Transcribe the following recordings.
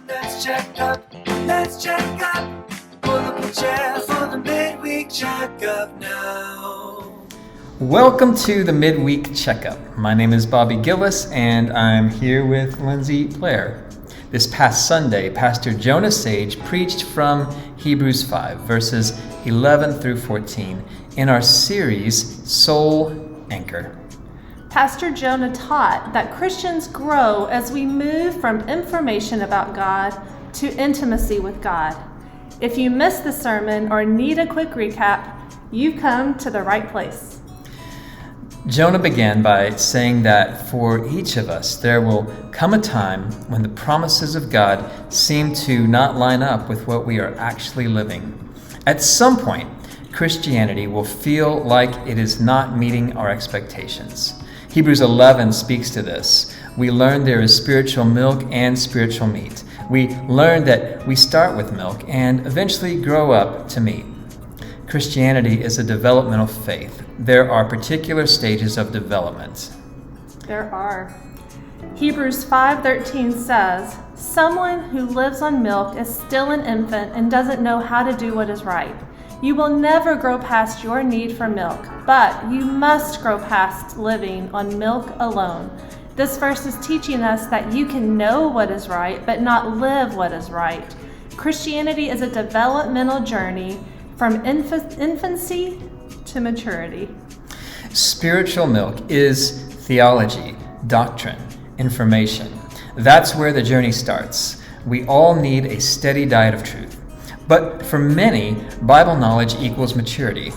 Let's check up. Let's check up. Pull up a chair for the Midweek Checkup now. Welcome to the Midweek Checkup. My name is Bobby Gilles, and I'm here with Lindsey, Blair. This past Sunday, Pastor Jonah Sage preached from Hebrews 5, verses 11 through 14, in our series, Soul Anchor. Pastor Jonah taught that Christians grow as we move from information about God to intimacy with God. If you missed the sermon or need a quick recap, you've come to the right place. Jonah began by saying that for each of us, there will come a time when the promises of God seem to not line up with what we are actually living. At some point, Christianity will feel like it is not meeting our expectations. Hebrews 11 speaks to this. We learn there is spiritual milk and spiritual meat. We learn that we start with milk and eventually grow up to meat. Christianity is a developmental faith. There are particular stages of development. There are. Hebrews 5:13 says, "Someone who lives on milk is still an infant and doesn't know how to do what is right. You will never grow past your need for milk, but you must grow past living on milk alone." This verse is teaching us that you can know what is right, but not live what is right. Christianity is a developmental journey from infancy to maturity. Spiritual milk is theology, doctrine, information. That's where the journey starts. We all need a steady diet of truth. But for many, Bible knowledge equals maturity.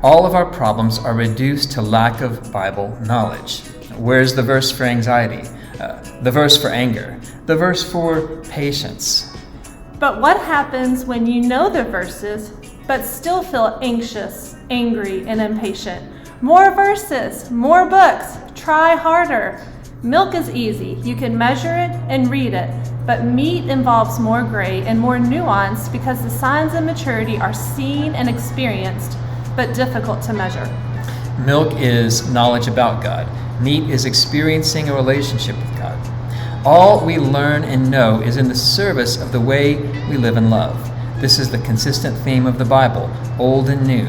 All of our problems are reduced to lack of Bible knowledge. Where's the verse for anxiety? The verse for anger? The verse for patience? But what happens when you know the verses, but still feel anxious, angry, and impatient? More verses, more books, try harder. Milk is easy. You can measure it and read it. But meat involves more gray and more nuance because the signs of maturity are seen and experienced, but difficult to measure. Milk is knowledge about God. Meat is experiencing a relationship with God. All we learn and know is in the service of the way we live and love. This is the consistent theme of the Bible, old and new.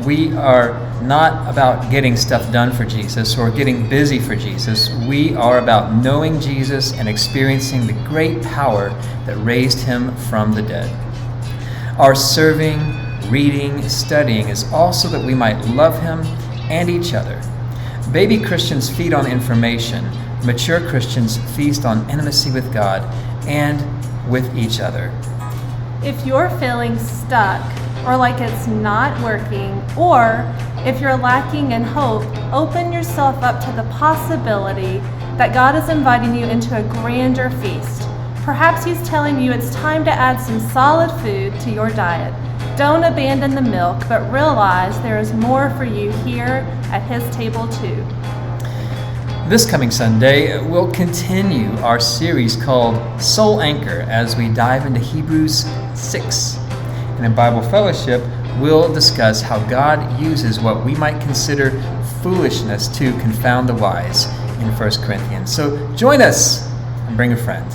We are not about getting stuff done for Jesus or getting busy for Jesus. We are about knowing Jesus and experiencing the great power that raised him from the dead. Our serving, reading, studying is also that we might love him and each other. Baby Christians feed on information. Mature Christians feast on intimacy with God and with each other. If you're feeling stuck or like it's not working, or if you're lacking in hope, open yourself up to the possibility that God is inviting you into a grander feast. Perhaps he's telling you it's time to add some solid food to your diet. Don't abandon the milk, but realize there is more for you here at his table too. This coming Sunday, we'll continue our series called Soul Anchor as we dive into Hebrews 6. And in Bible Fellowship, we'll discuss how God uses what we might consider foolishness to confound the wise in 1 Corinthians. So join us and bring a friend.